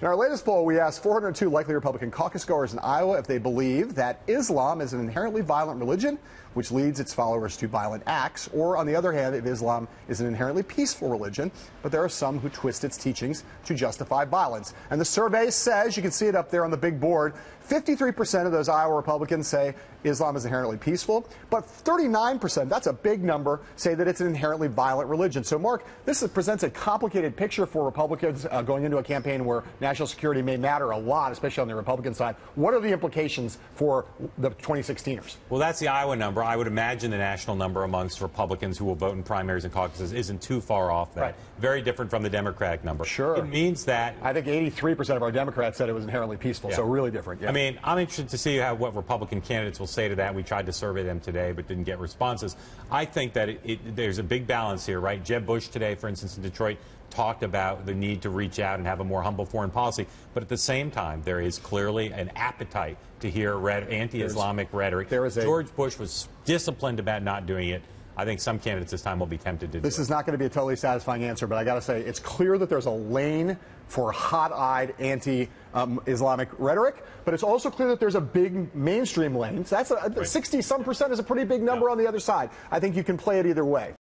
In our latest poll, we asked 402 likely Republican caucus-goers in Iowa if they believe that Islam is an inherently violent religion, which leads its followers to violent acts, or, on the other hand, if Islam is an inherently peaceful religion, but there are some who twist its teachings to justify violence. And the survey says, you can see it up there on the big board, 53% of those Iowa Republicans say Islam is inherently peaceful, but 39%, that's a big number, say that it's an inherently violent religion. So, Mark, this presents a complicated picture for Republicans going into a campaign where national security may matter a lot, especially on the Republican side. What are the implications for the 2016ers? Well, that's the Iowa number. I would imagine the national number amongst Republicans who will vote in primaries and caucuses isn't too far off that. Right. Very different from the Democratic number. Sure. It means that... I think 83% of our Democrats said it was inherently peaceful, so really different. Yeah. I mean, I'm interested to see what Republican candidates will say to that. We tried to survey them today but didn't get responses. I think that there's a big balance here, right? Jeb Bush today, for instance, in Detroit, talked about the need to reach out and have a more humble foreign policy. But at the same time, there is clearly an appetite to hear anti-Islamic rhetoric. George Bush was disciplined about not doing it. I think some candidates this time will be tempted to do it. This is not going to be a totally satisfying answer, but I got to say, it's clear that there's a lane for hot-eyed anti-Islamic rhetoric, but it's also clear that there's a big mainstream lane. So that's 60-some% is a pretty big number on the other side. I think you can play it either way.